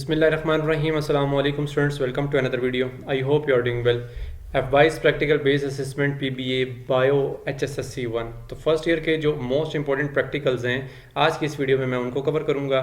Bismillahirrahmanirrahim. Assalamu alaikum students. Welcome to another video. I hope you are doing well. FY's Practical Based Assessment PBA Bio HSSC 1 तो first year के जो most important practicals हैं आज की इस video में मैं उनको कवर करूंगा।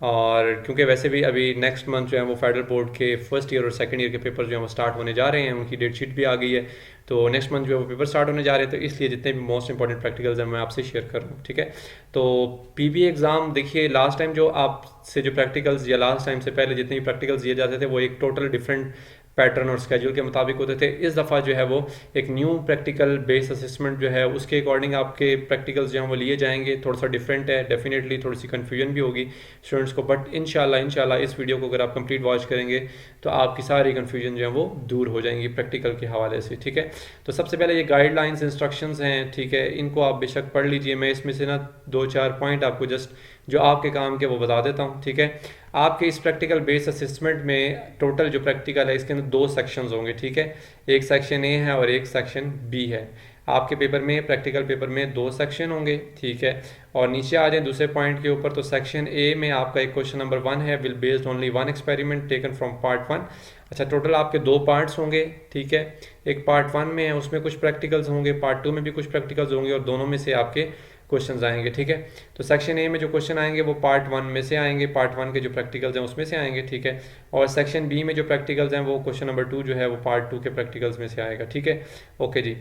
और क्योंकि वैसे भी अभी नेक्स्ट मंथ जो है वो फेडरल बोर्ड के फर्स्ट ईयर और सेकंड ईयर के पेपर जो है वो स्टार्ट होने जा रहे हैं, उनकी डेट शीट भी आ गई है। तो नेक्स्ट मंथ जो है वो पेपर स्टार्ट होने जा रहे हैं, तो इसलिए जितने भी मोस्ट इंपॉर्टेंट प्रैक्टिकल्स हैं मैं आपसे शेयर कर रहा हूँ। ठीक है, तो पीबीए एग्ज़ाम देखिए, लास्ट टाइम जो आपसे जो प्रैक्टिकल्स या लास्ट टाइम से पहले जितने भी प्रैक्टिकल्स दिए जाते थे वो एक टोटल डिफरेंट पैटर्न और स्केड्यूल के मुताबिक होते थे। इस दफ़ा जो है वो एक न्यू प्रैक्टिकल बेस्ड असेसमेंट जो है उसके अकॉर्डिंग आपके प्रैक्टिकल्स जो हैं वो लिए जाएंगे। थोड़ा सा डिफरेंट है, डेफिनेटली थोड़ी सी कन्फ्यूजन भी होगी स्टूडेंट्स को, बट इंशाल्लाह इस वीडियो को अगर आप कंप्लीट वॉच करेंगे तो आपकी सारी कन्फ्यूजन जो है वो दूर हो जाएंगी प्रैक्टिकल के हवाले से। ठीक है, तो सबसे पहले ये गाइडलाइंस इंस्ट्रक्शंस हैं, ठीक है, इनको आप बेशक पढ़ लीजिए। मैं इसमें से ना 2-4 पॉइंट आपको जस्ट जो आपके काम के वो बता देता हूँ। ठीक है, आपके इस प्रैक्टिकल बेस्ड असेसमेंट में टोटल जो प्रैक्टिकल है इसके अंदर 2 सेक्शंस होंगे। ठीक है, एक सेक्शन ए है और एक सेक्शन बी है। आपके पेपर में प्रैक्टिकल पेपर में 2 सेक्शन होंगे। ठीक है, और नीचे आ जाए दूसरे पॉइंट के ऊपर, तो सेक्शन ए में आपका एक क्वेश्चन नंबर 1 है, will based only 1 experiment taken from part 1। अच्छा, टोटल आपके 2 पार्ट्स होंगे। ठीक है, एक पार्ट 1 में है, उसमें कुछ प्रैक्टिकल्स होंगे, पार्ट 2 में भी कुछ प्रैक्टिकल्स होंगे और दोनों में से आपके क्वेश्चंस आएंगे। ठीक है, तो सेक्शन ए में जो क्वेश्चन आएंगे वो पार्ट 1 में से आएंगे, पार्ट 1 के जो प्रैक्टिकल्स हैं उसमें से आएंगे। ठीक है, और सेक्शन बी में जो प्रैक्टिकल्स हैं वो क्वेश्चन नंबर 2 जो है वो पार्ट 2 के प्रैक्टिकल्स में से आएगा। ठीक है, ओके जी।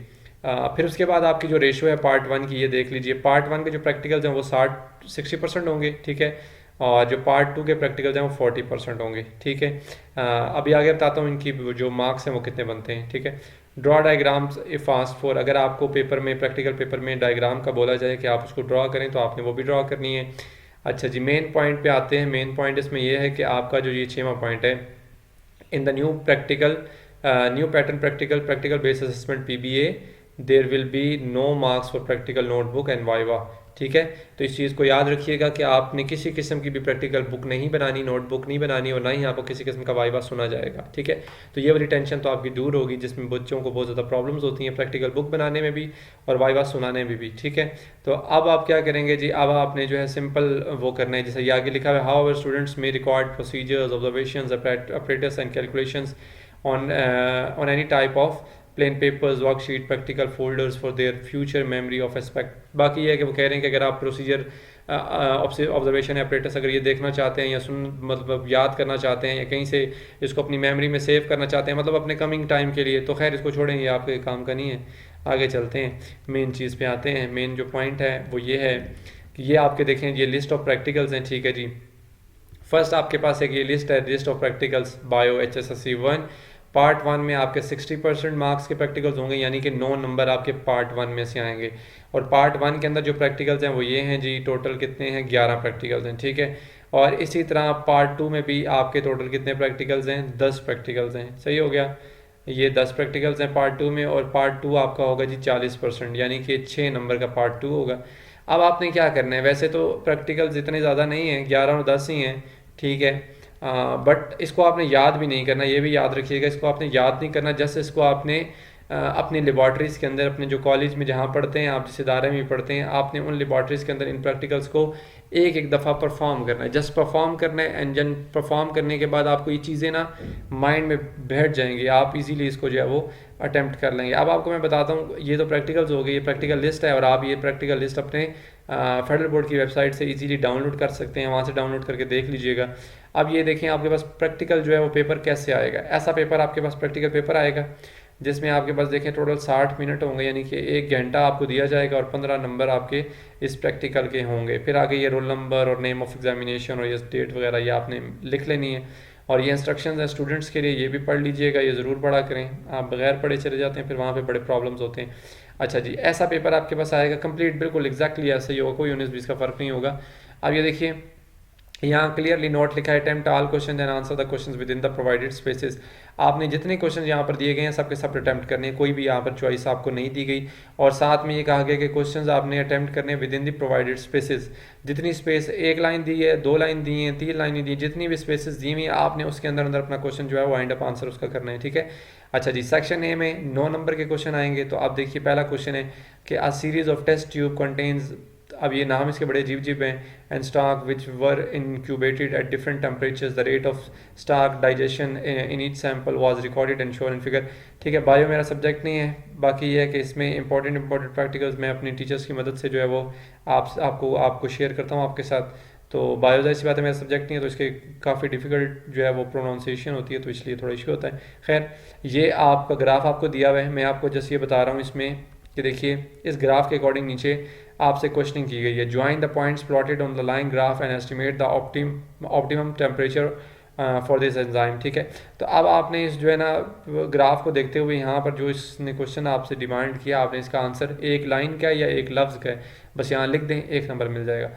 फिर उसके बाद आपकी जो रेशो है पार्ट 1 की, ये देख लीजिए। पार्ट 1 के जो प्रैक्टिकल्स हैं वो 60% होंगे। ठीक है, और जो पार्ट 2 के प्रैक्टिकल्स हैं वो 40% होंगे। ठीक है, अभी आगे बताता हूँ इनकी जो मार्क्स हैं वो कितने बनते हैं। ठीक है, draw diagrams if asked for, अगर आपको पेपर में प्रैक्टिकल पेपर में डायग्राम का बोला जाए कि आप उसको ड्रॉ करें तो आपने वो भी ड्रॉ करनी है। अच्छा जी, मेन पॉइंट पे आते हैं। मेन पॉइंट इसमें यह है कि आपका जो ये 6वां पॉइंट है, in the new pattern practical based assessment PBA there will be no marks for practical notebook and viva. ठीक है, तो इस चीज़ को याद रखिएगा कि आपने किसी किस्म की भी प्रैक्टिकल बुक नहीं बनानी, नोटबुक नहीं बनानी, और ना ही आपको किसी किस्म का वाइवा सुना जाएगा। ठीक है, तो ये वाली टेंशन तो आपकी दूर होगी जिसमें बच्चों को बहुत ज़्यादा प्रॉब्लम्स होती हैं प्रैक्टिकल बुक बनाने में भी और वाइवा सुनाने में भी। ठीक है, तो अब आप क्या करेंगे जी, अब आपने जो है सिंपल वो करना है, जैसे ये आगे लिखा है, how students may record procedures, observations, apparatus and calculations on any type of plain papers, worksheet, practical folders for their future memory of aspect. बाकी ये है कि वो कह रहे हैं कि अगर आप प्रोसीजर, ऑब्जर्वेशन अपरेटस अगर ये देखना चाहते हैं या मतलब याद करना चाहते हैं या कहीं से इसको अपनी मेमोरी में सेव करना चाहते हैं, मतलब अपने कमिंग टाइम के लिए, तो खैर इसको छोड़ें, ये आपके काम का नहीं है। आगे चलते हैं, मेन चीज़ पे आते हैं। मेन जो पॉइंट है वो ये है कि ये आपके देखें, ये लिस्ट ऑफ प्रैक्टिकल्स हैं। ठीक है जी, फर्स्ट आपके पास एक ये लिस्ट है, list of practicals bio HSSC 1। Part 1 में आपके 60% मार्क्स के प्रैक्टिकल्स होंगे, यानी कि 9 नंबर आपके पार्ट 1 में से आएंगे। और पार्ट 1 के अंदर जो प्रैक्टिकल्स हैं वो ये हैं जी, टोटल कितने हैं, 11 प्रैक्टिकल्स हैं। ठीक है, और इसी तरह पार्ट 2 में भी आपके टोटल कितने प्रैक्टिकल्स हैं, 10 प्रैक्टिकल्स हैं। सही हो गया, ये 10 प्रैक्टिकल्स हैं पार्ट 2 में, और पार्ट 2 आपका होगा जी 40%, यानी कि 6 नंबर का पार्ट 2 होगा। अब आपने क्या करना है, वैसे तो प्रैक्टिकल्स इतने ज़्यादा नहीं हैं, 11 और 10 ही हैं। ठीक है, बट इसको आपने याद भी नहीं करना, ये भी याद रखिएगा, इसको आपने याद नहीं करना। जस्ट इसको आपने अपनी लेबॉर्ट्रीज़ के अंदर, अपने जो कॉलेज में जहाँ पढ़ते हैं आप, जिस इदारे में पढ़ते हैं, आपने उन लेबॉर्ट्रीज़ के अंदर इन प्रैक्टिकल्स को एक दफ़ा परफॉर्म करना है। जस्ट परफॉर्म करना है, एंड जन परफॉर्म करने के बाद आपको ये चीज़ें ना माइंड में बैठ जाएंगी, आप इजीली इसको जो है वो अटैम्प्ट कर लेंगे। अब आपको मैं बताता हूँ, ये तो प्रैक्टिकल्स हो गई, ये प्रैक्टिकल लिस्ट है, और आप ये प्रैक्टिकल लिस्ट अपने फेडरल बोर्ड की वेबसाइट से इजीली डाउनलोड कर सकते हैं, वहाँ से डाउनलोड करके देख लीजिएगा। अब ये देखें, आपके पास प्रैक्टिकल जो है वो पेपर कैसे आएगा। ऐसा पेपर आपके पास प्रैक्टिकल पेपर आएगा जिसमें आपके पास देखें टोटल 60 मिनट होंगे, यानी कि 1 घंटा आपको दिया जाएगा और 15 नंबर आपके इस प्रैक्टिकल के होंगे। फिर आगे ये रोल नंबर और नेम ऑफ एग्जामिनेशन और ये डेट वगैरह ये आपने लिख लेनी है। और ये इंस्ट्रक्शंस हैं स्टूडेंट्स के लिए, ये भी पढ़ लीजिएगा, ये ज़रूर पढ़ा करें। आप बगैर पढ़े चले जाते हैं, फिर वहाँ पे बड़े प्रॉब्लम्स होते हैं। अच्छा जी, ऐसा पेपर आपके पास आएगा कंप्लीट, बिल्कुल एग्जैक्टली ऐसा ही होगा, कोई 19-20 का फ़र्क नहीं होगा। अब ये देखिए, यहाँ क्लियरली नोट लिखा है, attempt all question and answer the questions with in the provided spaces. आपने जितने क्वेश्चन यहाँ पर दिए गए हैं सबके सब अटेम्प्ट करने हैं, कोई भी यहाँ पर चॉइस आपको नहीं दी गई। और साथ में ये कहा गया कि क्वेश्चंस आपने अटेम्प्ट करने with in the provided spaces. जितनी स्पेस, 1 लाइन दी है, 2 लाइन दी है, 3 लाइन दी है, जितनी भी स्पेसेस दी हुई आपने उसके अंदर अंदर अपना क्वेश्चन जो है वो वाइंड अप आंसर उसका करना है। ठीक है, अच्छा जी, सेक्शन ए में 9 नंबर के क्वेश्चन आएंगे। तो आप देखिए, पहला क्वेश्चन है कि a series of test tube contains अब ये नाम इसके बड़े अजीब अजीब हैं। And starch which were incubated at different temperatures, the rate of starch digestion in each sample was recorded and shown in figure. ठीक है, बायो मेरा सब्जेक्ट नहीं है, बाकी ये है कि इसमें इंपॉर्टेंट प्रैक्टिकल्स मैं अपनी टीचर्स की मदद से जो है वो आपको शेयर करता हूँ आपके साथ। तो बायो जाहिर सी बात है मेरा सब्जेक्ट नहीं है, तो इसके काफ़ी डिफ़िकल्ट जो है वो प्रोनाउंसिएशन होती है, तो इसलिए थोड़ा इशू होता है। खैर, ये आपका ग्राफ आपको दिया हुआ है, मैं आपको जैसे ये बता रहा हूँ इसमें कि देखिए इस ग्राफ के अकॉर्डिंग नीचे आपसे क्वेश्चनिंग की गई है। Join the points plotted on the line graph and estimate the optimum temperature for this enzyme. ठीक है, तो अब आपने इस जो है ना ग्राफ को देखते हुए यहाँ पर जो इसने क्वेश्चन आपसे डिमांड किया, आपने इसका आंसर एक लाइन का है या एक लफ्ज़ का है, बस यहाँ लिख दें, एक नंबर मिल जाएगा।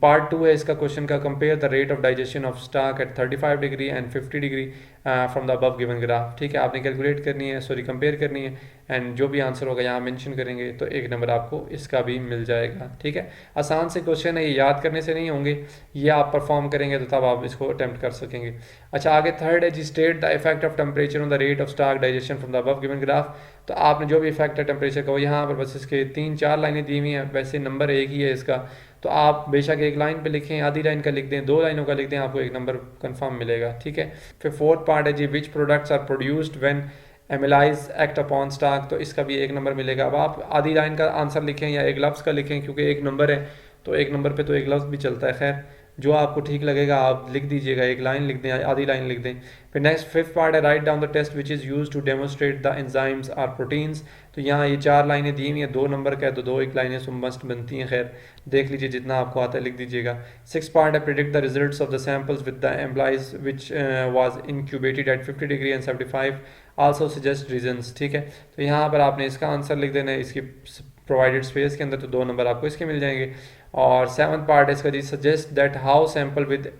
पार्ट 2 है इसका क्वेश्चन का, compare the rate of digestion of starch at 35 degree and 50 degree from the above given graph. ठीक है, आपने कैलकुलेट करनी है, सॉरी कंपेयर करनी है, एंड जो भी आंसर होगा यहाँ मेंशन करेंगे, तो एक नंबर आपको इसका भी मिल जाएगा। ठीक है, आसान से क्वेश्चन है, ये याद करने से नहीं होंगे, ये आप परफॉर्म करेंगे तो तब आप इसको अटैम्प्ट कर सकेंगे। अच्छा, आगे थर्ड है जी, state the effect of temperature on the rate of starch digestion from the above given graph. तो आपने जो भी इफेक्ट है टेम्परेचर का वो यहाँ पर बस इसके 3-4 लाइनें दी हुई हैं, वैसे नंबर एक ही है इसका, तो आप बेशक एक लाइन पे लिखें, आधी लाइन का लिख दें, 2 लाइनों का लिख दें, आपको एक नंबर कंफर्म मिलेगा। ठीक है, फिर फोर्थ पार्ट है जी, which products are produced when amylase act upon starch, तो इसका भी एक नंबर मिलेगा। अब आप आधी लाइन का आंसर लिखें या एक लफ्ज़ का लिखें, क्योंकि एक नंबर है तो एक नंबर पे तो एक लफ्ज़ भी चलता है। खैर, जो आपको ठीक लगेगा आप लिख दीजिएगा, एक लाइन लिख दें, आधी लाइन लिख दें। फिर नेक्स्ट फिफ्थ पार्ट है, write down the test which is use to demonstrate the enzymes are proteins. तो यहाँ ये 4 लाइनें दी हुई हैं, 2 नंबर का है तो 2 एक लाइनें सो मस्ट बनती हैं। खैर, देख लीजिए जितना आपको आता है लिख दीजिएगा। 6th पार्ट है, predict the results of the samples with the employees which was incubated at 50 degree and 75, also suggest reasons. ठीक है, तो यहाँ पर आपने इसका आंसर लिख देना है इसकी प्रोवाइडेड स्पेस के अंदर, तो 2 नंबर आपको इसके मिल जाएंगे। और 7th पार्ट है इसका जी, suggest that how sample with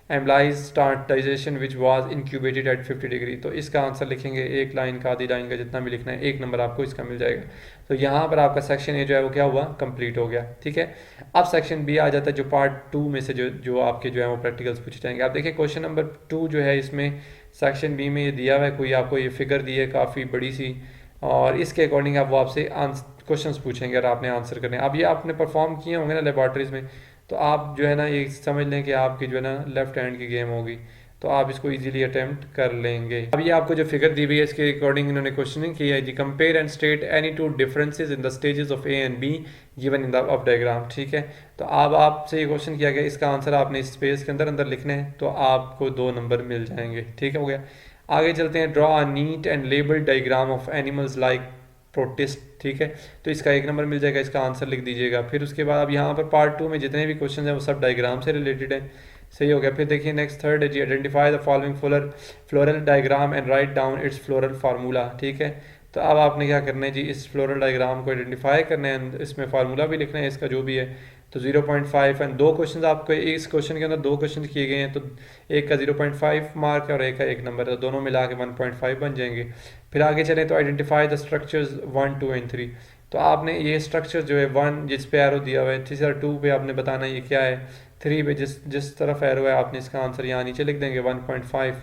amylase starch digestion which was incubated at 50 degree. तो इसका आंसर लिखेंगे, एक लाइन का, आधी लाइन का, जितना भी लिखना है, एक नंबर आपको इसका मिल जाएगा। तो यहाँ पर आपका सेक्शन ए जो है वो क्या हुआ, कंप्लीट हो गया। ठीक है, अब सेक्शन बी आ जाता है, जो पार्ट 2 में से जो आपके जो है वो प्रैक्टिकल्स पूछे जाएंगे। आप देखिए क्वेश्चन नंबर 2 जो है इसमें सेक्शन बी में ये दिया हुआ है, कोई आपको ये फिगर दी है काफ़ी बड़ी सी, और इसके अकॉर्डिंग आप वो आपसे क्वेश्चंस पूछेंगे और आपने आंसर करने। अब ये आपने परफॉर्म किए होंगे ना लेबॉर्ट्रीज में, तो आप जो है ना ये समझ लें कि आपकी जो है ना लेफ्ट हैंड की गेम होगी, तो आप इसको इजीली अटेम्प्ट कर लेंगे। अब ये आपको जो फिगर दी हुई है इसके अकॉर्डिंग इन्होंने क्वेश्चनिंग की है जी, compare and state any 2 differences in the stages of A and B given in the above diagram. ठीक है, तो अब आपसे ये क्वेश्चन किया गया, इसका आंसर आपने इस स्पेस के अंदर अंदर लिखना है, तो आपको 2 नंबर मिल जाएंगे। ठीक हो गया, आगे चलते हैं। Draw a neat and labelled diagram of animals like protist. ठीक है, तो इसका एक नंबर मिल जाएगा, इसका आंसर लिख दीजिएगा। फिर उसके बाद अब यहाँ पर पार्ट 2 में जितने भी क्वेश्चन हैं वो सब डायग्राम से रिलेटेड हैं। सही हो गया। फिर देखिए नेक्स्ट थर्ड है जी, identify the following floral diagram and write down its floral formula. ठीक है, तो अब आपने क्या करना है जी, इस फ्लोरल डायग्राम को आइडेंटिफाई करना है, इसमें फार्मूला भी लिखना है इसका जो भी है। तो 0.5 एंड 2 क्वेश्चन आपको इस क्वेश्चन के अंदर 2 क्वेश्चन किए गए हैं, तो एक का 0.5 मार्क है और एक का 1 नंबर है, तो दोनों मिला के 1.5 बन जाएंगे। फिर आगे चलें तो आइडेंटिफाई द स्ट्रक्चर्स 1, 2 एंड 3। तो आपने ये स्ट्रक्चर जो है 1 जिस पे एरो दिया हुआ है, तीसरा 2 पे आपने बताना है ये क्या है, 3 पे जिस तरफ एरो है आपने इसका आंसर यहाँ नीचे लिख देंगे, 1.5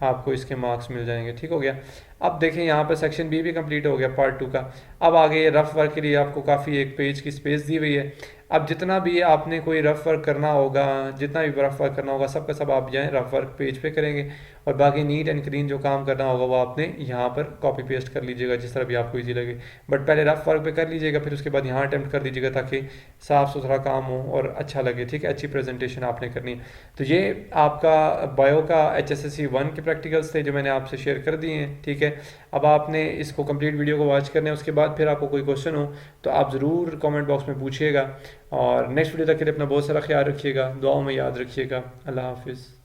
आपको इसके मार्क्स मिल जाएंगे। ठीक हो गया। अब देखें यहाँ पर सेक्शन बी भी कंप्लीट हो गया पार्ट 2 का। अब आगे ये रफ वर्क के लिए आपको काफ़ी एक पेज की स्पेस दी हुई है। अब जितना भी आपने कोई रफ वर्क करना होगा, जितना भी रफ वर्क करना होगा सब का सब आप जाएँ रफ वर्क पेज पे करेंगे, और बाकी नीट एंड क्लीन जो काम करना होगा वो आपने यहाँ पर कॉपी पेस्ट कर लीजिएगा जिस तरह भी आपको इजी लगे। बट पहले रफ वर्क पे कर लीजिएगा, फिर उसके बाद यहाँ अटेम्प्ट कर दीजिएगा ताकि साफ़ सुथरा काम हो और अच्छा लगे। ठीक है, अच्छी प्रेजेंटेशन आपने करनी है। तो ये आपका बायो का HSSC 1 के प्रैक्टिकल्स थे जो मैंने आपसे शेयर कर दिए हैं। ठीक है, अब आपने इसको कंप्लीट वीडियो को वॉच करना है, उसके बाद फिर आपको कोई क्वेश्चन हो तो आप ज़रूर कमेंट बॉक्स में पूछिएगा, और नेक्स्ट वीडियो तक के लिए अपना बहुत सारा ख्याल रखिएगा, दुआओं में याद रखिएगा। अल्लाह हाफिज़।